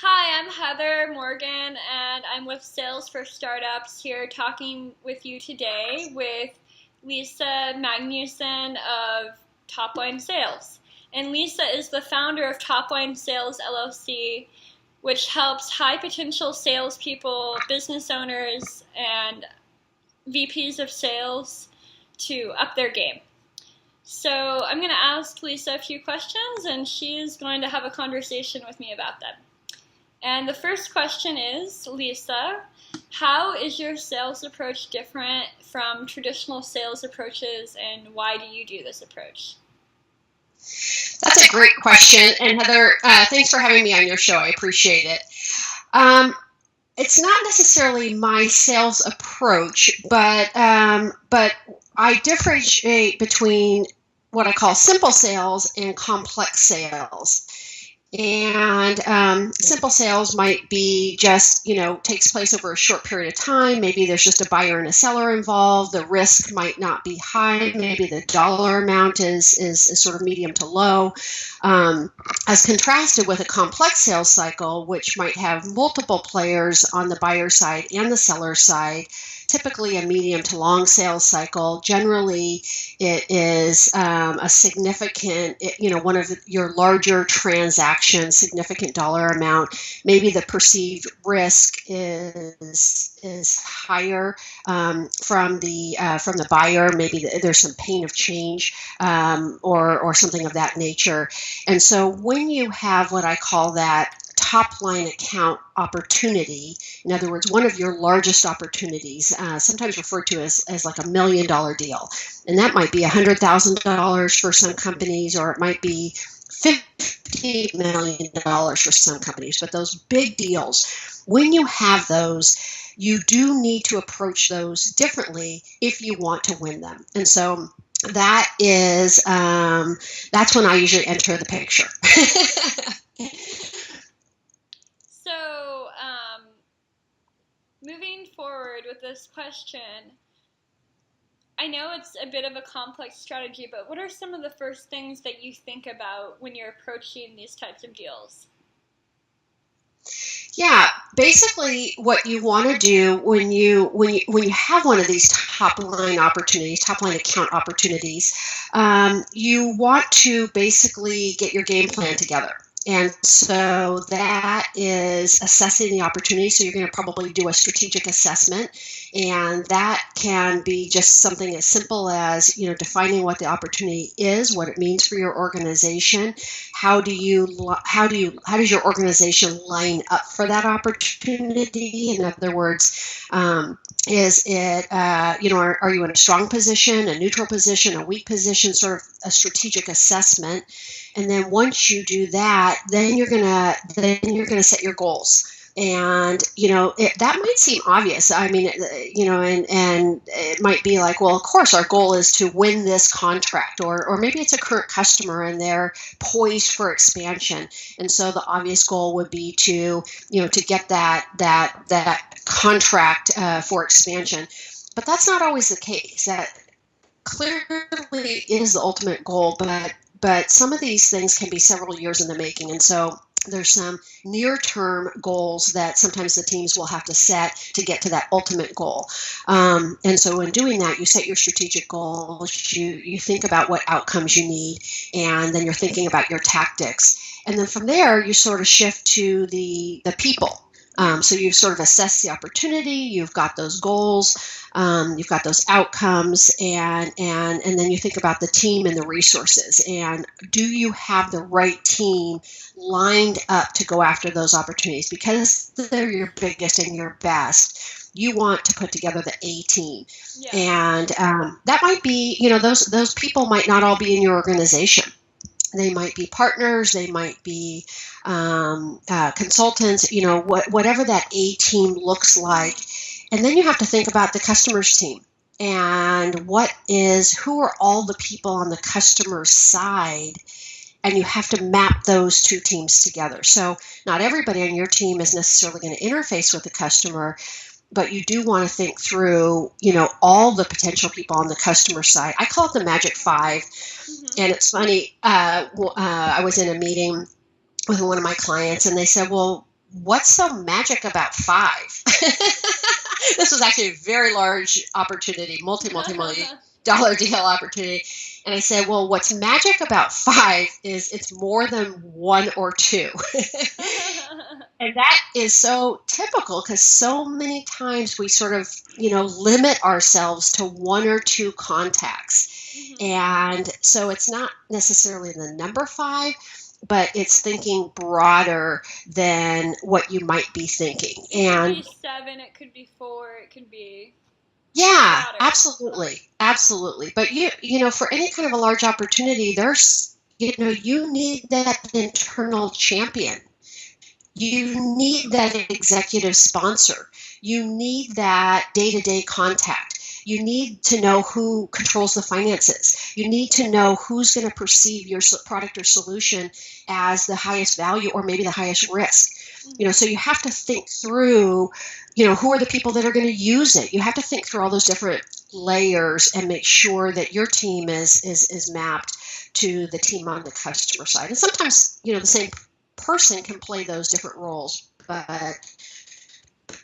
Hi, I'm Heather Morgan, and I'm with Sales for Startups here talking with you today with Lisa Magnuson of Topline Sales. And Lisa is the founder of Topline Sales LLC, which helps high potential salespeople, business owners, and VPs of sales to up their game. So I'm going to ask Lisa a few questions, and she's going to have a conversation with me about them. And the first question is, Lisa, how is your sales approach different from traditional sales approaches, and why do you do this approach? That's a great question. And Heather, thanks for having me on your show. I appreciate it. It's not necessarily my sales approach, but I differentiate between what I call simple sales and complex sales. And simple sales might be just, takes place over a short period of time. Maybe there's just a buyer and a seller involved. The risk might not be high. Maybe the dollar amount is sort of medium to low. As contrasted with a complex sales cycle, which might have multiple players on the buyer side and the seller side, typically a medium to long sales cycle. Generally, it is a significant, one of your larger transactions, significant dollar amount. Maybe the perceived risk is higher from the buyer. Maybe there's some pain of change or something of that nature. And so when you have what I call that top line account opportunity, in other words, one of your largest opportunities, sometimes referred to as like $1 million deal. And that might be $100,000 for some companies, or it might be $50 million for some companies. But those big deals, when you have those, you do need to approach those differently if you want to win them. And so that is, that's when I usually enter the picture. So, moving forward with this question, I know it's a bit of a complex strategy, but what are some of the first things that you think about when you're approaching these types of deals? Yeah, basically what you want to do when you have one of these top line account opportunities, you want to basically get your game plan together. And so that is assessing the opportunity. So you're going to probably do a strategic assessment, and that can be just something as simple as, defining what the opportunity is, what it means for your organization. How does your organization line up for that opportunity? In other words, is it, are you in a strong position, a neutral position, a weak position, sort of a strategic assessment. And then once you do that, then you're gonna set your goals. And that might seem obvious. I mean, and it might be like, well, of course, our goal is to win this contract, or maybe it's a current customer and they're poised for expansion. And so the obvious goal would be to get that contract for expansion. But that's not always the case. That clearly is the ultimate goal, but some of these things can be several years in the making. And so there's some near-term goals that sometimes the teams will have to set to get to that ultimate goal. And so in doing that, you set your strategic goals, you think about what outcomes you need, and then you're thinking about your tactics. And then from there, you sort of shift to the people. So you've sort of assessed the opportunity, you've got those goals, you've got those outcomes, and then you think about the team and the resources. And do you have the right team lined up to go after those opportunities? Because they're your biggest and your best. You want to put together the A team. Yeah. And that might be, those people might not all be in your organization. They might be partners, they might be consultants, whatever that A team looks like. And then you have to think about the customer's team and who are all the people on the customer side, and you have to map those two teams together. So not everybody on your team is necessarily going to interface with the customer, but you do want to think through, all the potential people on the customer side. I call it the Magic Five. Mm-hmm. And it's funny, I was in a meeting with one of my clients, and they said, well, what's so magic about 5? This was actually a very large opportunity, multi-million dollar deal opportunity. And I said, well, what's magic about 5 is it's more than 1 or 2. And that is so typical because so many times we sort of, limit ourselves to 1 or 2 contacts. And so it's not necessarily the number 5, but it's thinking broader than what you might be thinking. And it could be 7, it could be 4, it could be... Yeah, absolutely. But for any kind of a large opportunity, there's, you need that internal champion. You need that executive sponsor. You need that day-to-day contact. You need to know who controls the finances. You need to know who's going to perceive your product or solution as the highest value or maybe the highest risk. So you have to think through, who are the people that are going to use it. You have to think through all those different layers and make sure that your team is mapped to the team on the customer side. And sometimes, the same person can play those different roles, but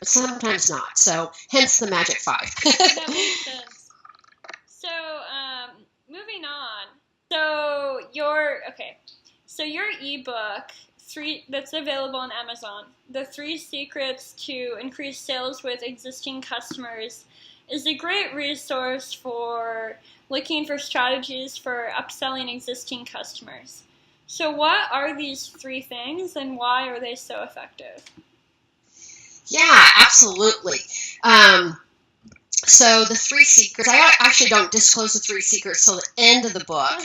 sometimes not. So hence the magic 5. That makes sense. So moving on. So your ebook, that's available on Amazon, The 3 Secrets to Increase Sales with Existing Customers, is a great resource for looking for strategies for upselling existing customers. So what are these 3 things and why are they so effective? Yeah, absolutely. So the 3 secrets, I actually don't disclose the 3 secrets till the end of the book,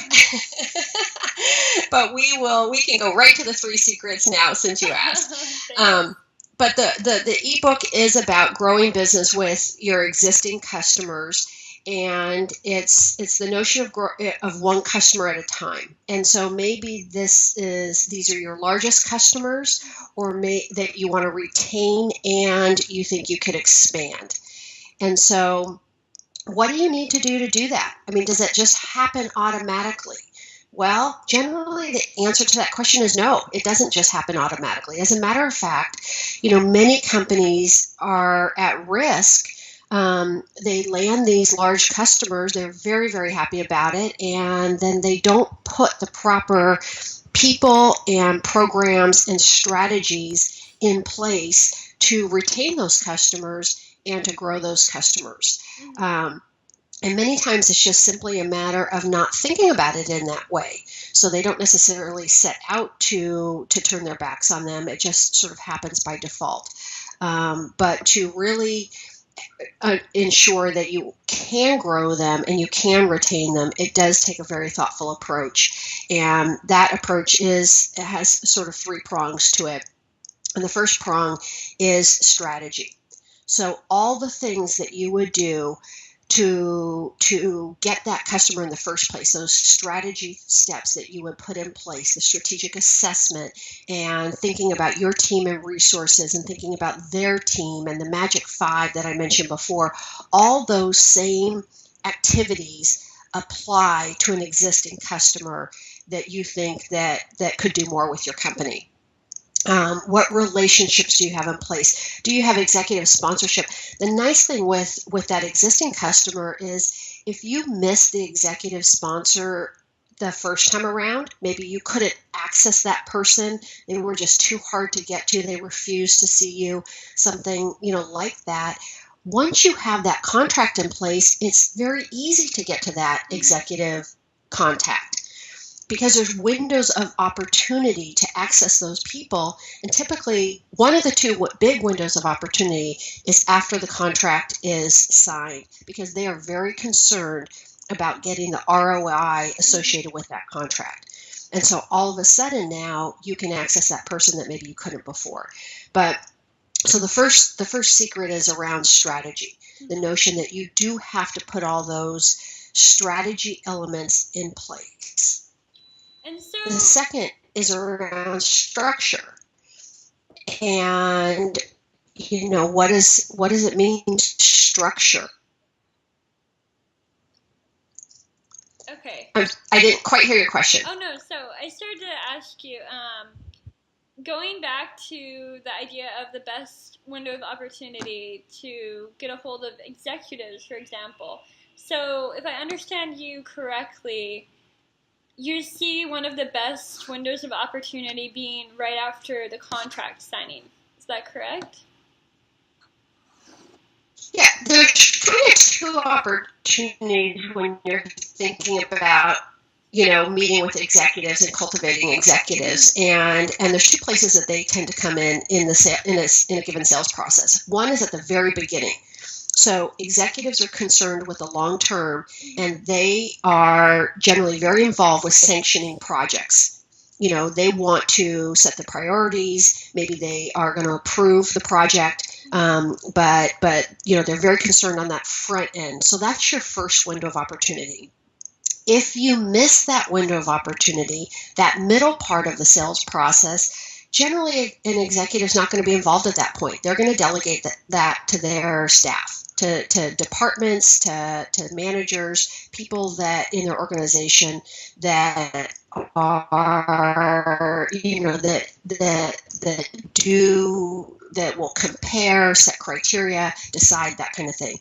but we can go right to the 3 secrets now since you asked. But the ebook is about growing business with your existing customers, and it's the notion of one customer at a time. And so maybe these are your largest customers, or that you want to retain and you think you could expand. And so what do you need to do that? I mean, does that just happen automatically? Well, generally the answer to that question is no, it doesn't just happen automatically. As a matter of fact, many companies are at risk. They land these large customers, they're very, very happy about it, and then they don't put the proper people and programs and strategies in place to retain those customers and to grow those customers. And many times it's just simply a matter of not thinking about it in that way. So they don't necessarily set out to turn their backs on them. It just sort of happens by default. But to really ensure that you can grow them and you can retain them, it does take a very thoughtful approach. And that approach has sort of 3 prongs to it. And the first prong is strategy. So all the things that you would do to get that customer in the first place, those strategy steps that you would put in place, the strategic assessment and thinking about your team and resources and thinking about their team and the magic 5 that I mentioned before, all those same activities apply to an existing customer that you think that could do more with your company. What relationships do you have in place? Do you have executive sponsorship? The nice thing with that existing customer is if you miss the executive sponsor the first time around, maybe you couldn't access that person, they were just too hard to get to, they refused to see you, something like that. Once you have that contract in place, it's very easy to get to that executive contact, because there's windows of opportunity to access those people. And typically, one of the 2 big windows of opportunity is after the contract is signed, because they are very concerned about getting the ROI associated with that contract. And so all of a sudden now you can access that person that maybe you couldn't before. But so the first secret is around strategy, the notion that you do have to put all those strategy elements in place. And so the second is around structure. And what does it mean, structure? Okay. I didn't quite hear your question. Oh no, so I started to ask you, going back to the idea of the best window of opportunity to get a hold of executives, for example. So, if I understand you correctly, you see one of the best windows of opportunity being right after the contract signing. Is that correct? Yeah, there's kind of two opportunities when you're thinking about, meeting with executives and cultivating executives, and there's two places that they tend to come in in a given sales process. One is at the very beginning. So executives are concerned with the long term, and they are generally very involved with sanctioning projects. They want to set the priorities. Maybe they are going to approve the project, but they're very concerned on that front end. So that's your first window of opportunity. If you miss that window of opportunity, that middle part of the sales process, generally an executive is not going to be involved at that point. They're going to delegate that to their staff, to departments, to managers, people that in their organization that are, that will compare, set criteria, decide that kind of thing.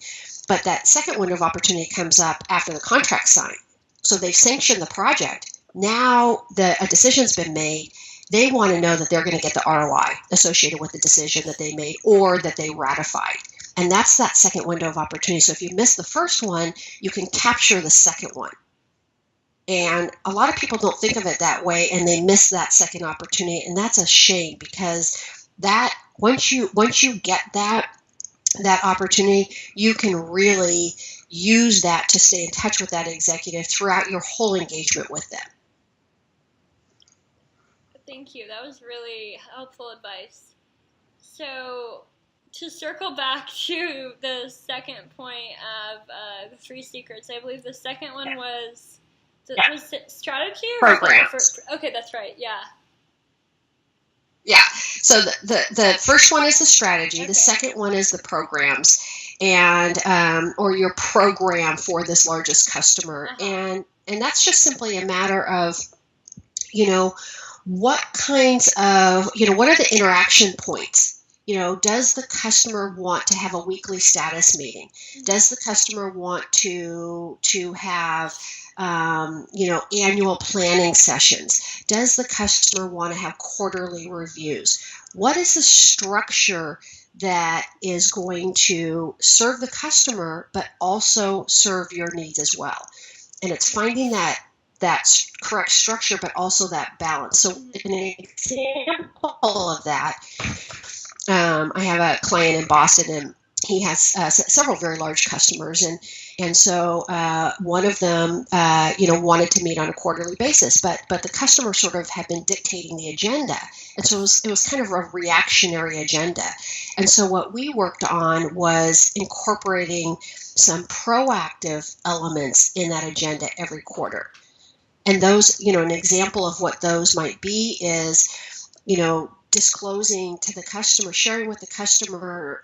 But that second window of opportunity comes up after the contract sign. So they've sanctioned the project. Now a decision's been made. They want to know that they're going to get the ROI associated with the decision that they made or that they ratified. And that's that second window of opportunity. So if you miss the first one, you can capture the second one. And a lot of people don't think of it that way, and they miss that second opportunity. And that's a shame, because that once you get that opportunity, you can really use that to stay in touch with that executive throughout your whole engagement with them. Thank you. That was really helpful advice. So, to circle back to the second point of the three secrets, I believe the second one was was it strategy or programs. Okay, that's right. Yeah. Yeah. So the first one is the strategy. Okay. The second one is the programs, and or your program for this largest customer, and that's just simply a matter of, what kinds of, what are the interaction points? Does the customer want to have a weekly status meeting? Does the customer want to have annual planning sessions? Does the customer want to have quarterly reviews? What is the structure that is going to serve the customer but also serve your needs as well? And it's finding that correct structure, but also that balance. So an example of that, I have a client in Boston, and he has several very large customers, and so one of them, wanted to meet on a quarterly basis, but the customer sort of had been dictating the agenda, and so it was kind of a reactionary agenda. And so what we worked on was incorporating some proactive elements in that agenda every quarter. And those, an example of what those might be is, disclosing to the customer, sharing with the customer,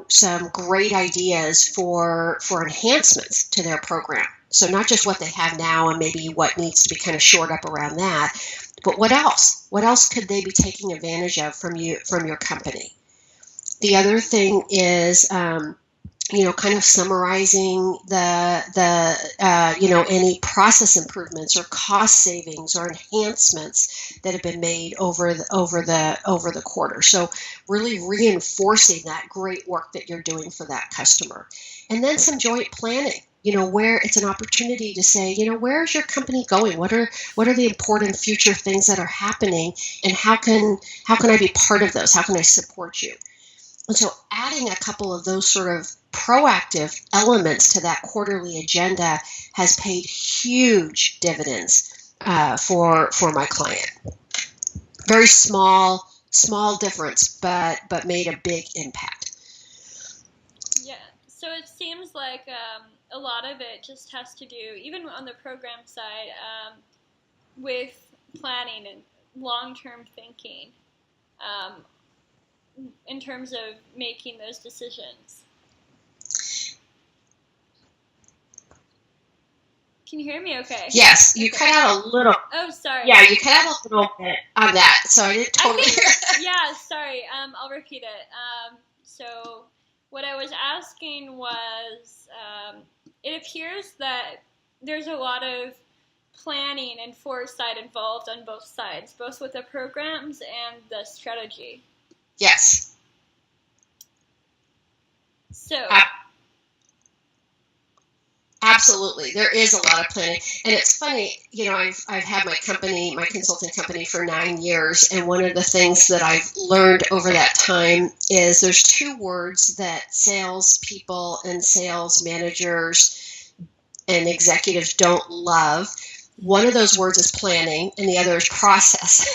some great ideas for enhancements to their program. So not just what they have now and maybe what needs to be kind of shored up around that, but what else? What else could they be taking advantage of from your company? The other thing is, kind of summarizing any process improvements or cost savings or enhancements that have been made over the quarter. So really reinforcing that great work that you're doing for that customer. And then some joint planning, where it's an opportunity to say, where is your company going? What are the important future things that are happening, and how can I be part of those? How can I support you? And so adding a couple of those sort of proactive elements to that quarterly agenda has paid huge dividends for my client. Very small difference, but made a big impact. Yeah, so it seems like a lot of it just has to do, even on the program side, with planning and long-term thinking. In terms of making those decisions. Can you hear me okay? Yes, you cut out a little. Oh, sorry. Yeah, you cut out a little bit on that, so I didn't totally hear it. Yeah, sorry. I'll repeat it. So what I was asking was, it appears that there's a lot of planning and foresight involved on both sides, both with the programs and the strategy. Yes. So absolutely, there is a lot of planning, and it's funny. I've had my consulting company for 9 years, and one of the things that I've learned over that time is there's two words that sales people and sales managers and executives don't love. One of those words is planning, and the other is process.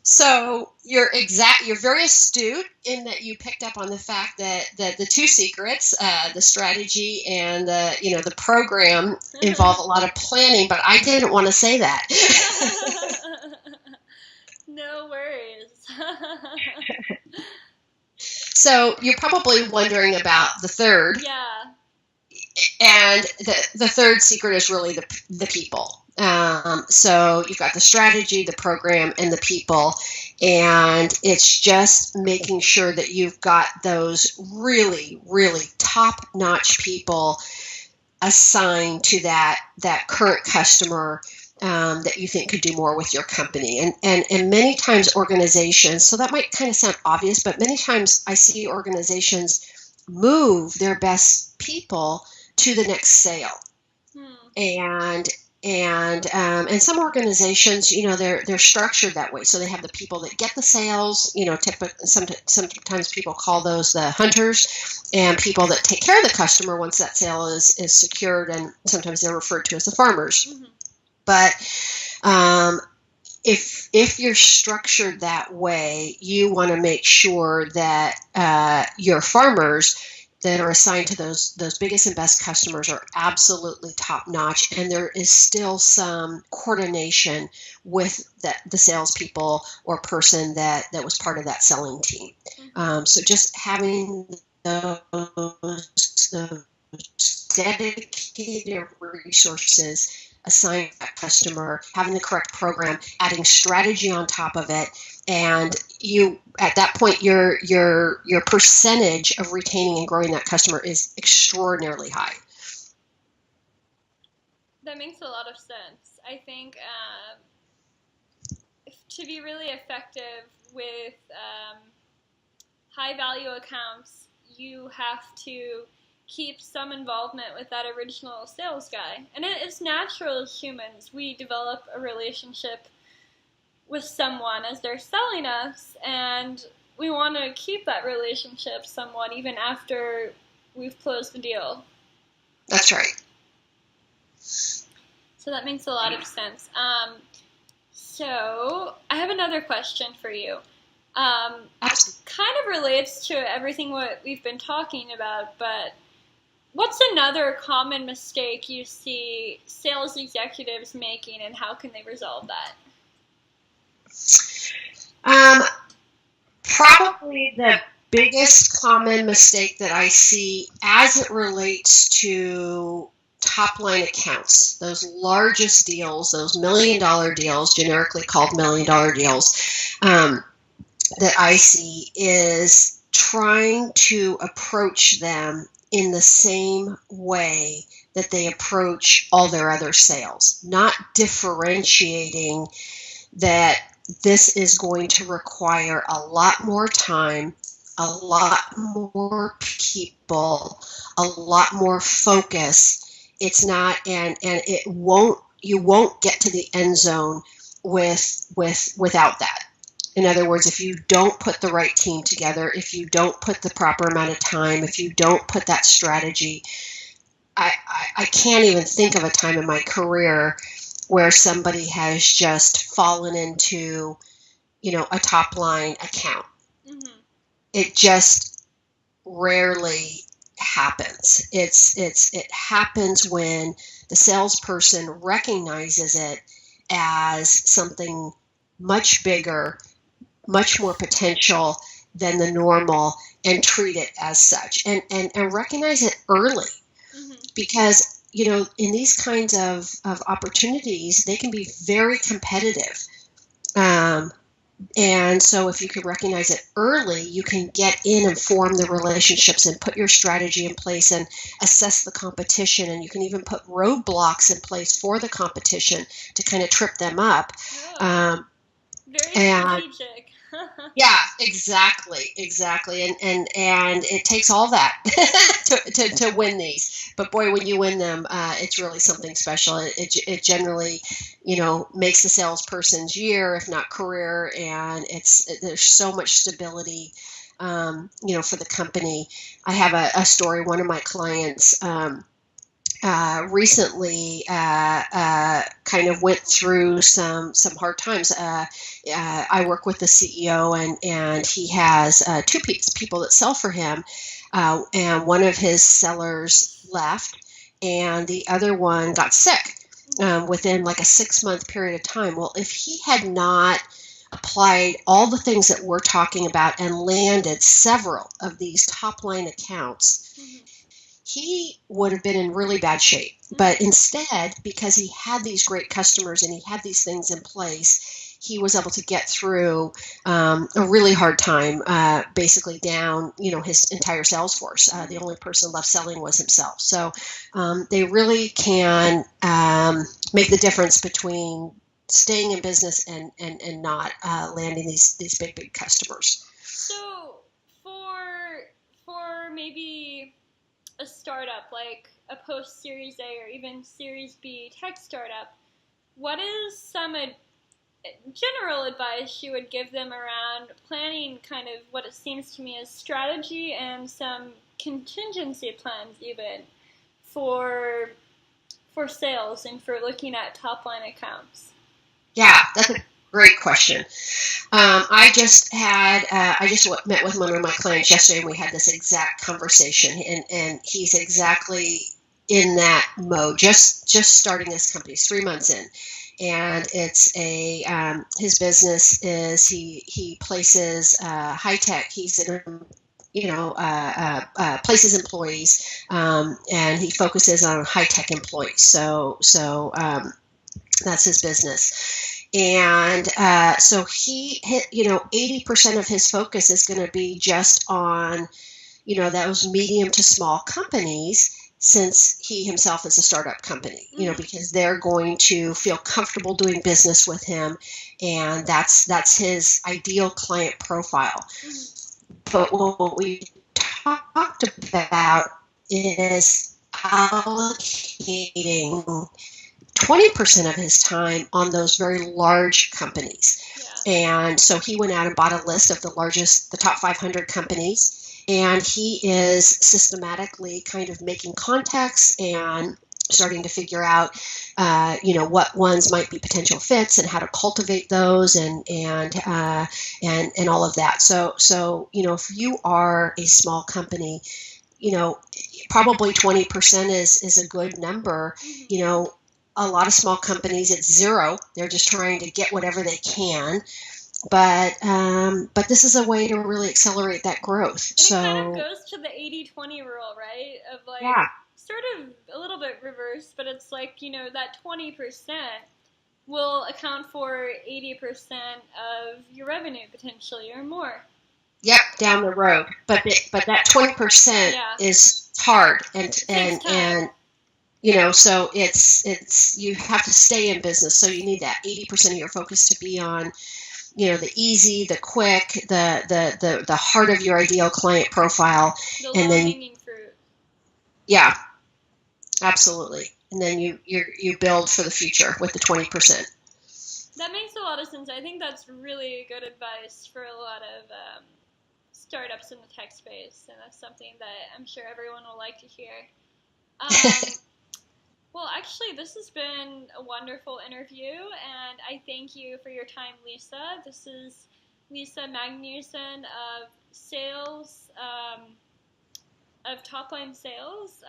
So you're very astute in that you picked up on the fact that the two secrets, the strategy and the program, involve a lot of planning, but I didn't want to say that. No worries. So you're probably wondering about the third. Yeah. And the third secret is really the people. So you've got the strategy, the program, and the people, and it's just making sure that you've got those really, really top-notch people assigned to that current customer that you think could do more with your company. And many times organizations, so that might kind of sound obvious, but many times I see organizations move their best people to the next sale. And some organizations, they're structured that way. So they have the people that get the sales, sometimes people call those the hunters, and people that take care of the customer once that sale is secured, and sometimes they're referred to as the farmers. Mm-hmm. But if you're structured that way, you want to make sure that your farmers that are assigned to those biggest and best customers are absolutely top notch, and there is still some coordination with the salespeople or person that was part of that selling team. So just having those dedicated resources assigned to that customer, having the correct program, adding strategy on top of it, and you at that point your percentage of retaining and growing that customer is extraordinarily high. That makes a lot of sense. I think to be really effective with high value accounts, you have to keep some involvement with that original sales guy. And it's natural as humans. We develop a relationship with someone as they're selling us, and we want to keep that relationship somewhat even after we've closed the deal. That's right. So that makes a lot of sense. So I have another question for you. Kind of relates to everything what we've been talking about, but what's another common mistake you see sales executives making, and how can they resolve that? Probably the biggest common mistake that I see as it relates to top-line accounts, those largest deals, those $1 million deals, generically called $1 million deals, that I see is trying to approach them in the same way that they approach all their other sales, not differentiating that this is going to require a lot more time, a lot more people, a lot more focus. It's not, and you won't get to the end zone without that. In other words, if you don't put the right team together, if you don't put the proper amount of time, if you don't put that strategy, I can't even think of a time in my career where somebody has just fallen into, a top line account. Mm-hmm. It just rarely happens. It happens when the salesperson recognizes it as something much bigger, much more potential than the normal, and treat it as such, and recognize it early. Mm-hmm. because, in these kinds of opportunities, they can be very competitive. And so if you can recognize it early, you can get in and form the relationships and put your strategy in place and assess the competition. And you can even put roadblocks in place for the competition to kind of trip them up. Very strategic. Yeah, exactly. And it takes all that to win these. But boy, when you win them, it's really something special. It generally, makes the salesperson's year, if not career, and there's so much stability, for the company. I have a story. One of my clients. Recently kind of went through some hard times. I work with the CEO, and he has two people that sell for him, and one of his sellers left, and the other one got sick within like a 6-month period of time. Well, if he had not applied all the things that we're talking about and landed several of these top line accounts, he would have been in really bad shape. But instead, because he had these great customers and he had these things in place, he was able to get through a really hard time, basically down, his entire sales force. The only person left selling was himself. So they really can make the difference between staying in business and not landing these big customers. So for maybe a startup, like a post Series A or even Series B tech startup, what is some general advice you would give them around planning kind of what it seems to me as strategy and some contingency plans even for sales and for looking at top line accounts? Yeah, that's a great question. I just met with one of my clients yesterday, and we had this exact conversation, and he's exactly in that mode, just starting this company. He's 3 months in, and it's his business is he places high tech. He's in places employees, and he focuses on high tech employees. So that's his business. And so he hit, 80% of his focus is going to be just on, those medium to small companies, since he himself is a startup company, because they're going to feel comfortable doing business with him. And that's his ideal client profile. But what we talked about is allocating 20% of his time on those very large companies. Yeah. And so he went out and bought a list of the top 500 companies, and he is systematically kind of making contacts and starting to figure out, what ones might be potential fits and how to cultivate those and all of that. So if you are a small company, probably 20% is a good number. A lot of small companies, it's zero. They're just trying to get whatever they can. But this is a way to really accelerate that growth. And it kind of goes to the 80-20 rule, right? Of sort of a little bit reversed, but it's like, that 20% will account for 80% of your revenue potentially or more. Yep, down the road. But that 20% is hard and so it's you have to stay in business. So you need that 80% of your focus to be on, the easy, the quick, the heart of your ideal client profile, and then hanging fruit. Yeah, absolutely. And then you build for the future with the 20%. That makes a lot of sense. I think that's really good advice for a lot of startups in the tech space, and that's something that I'm sure everyone will like to hear. Well, actually, this has been a wonderful interview, and I thank you for your time, Lisa. This is Lisa Magnuson of sales, of Topline Sales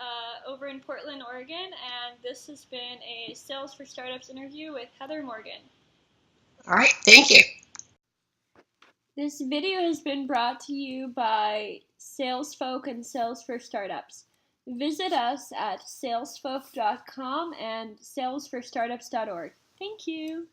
over in Portland, Oregon, and this has been a Sales for Startups interview with Heather Morgan. All right, thank you. This video has been brought to you by Salesfolk and Sales for Startups. Visit us at salesfolk.com and salesforstartups.org. Thank you.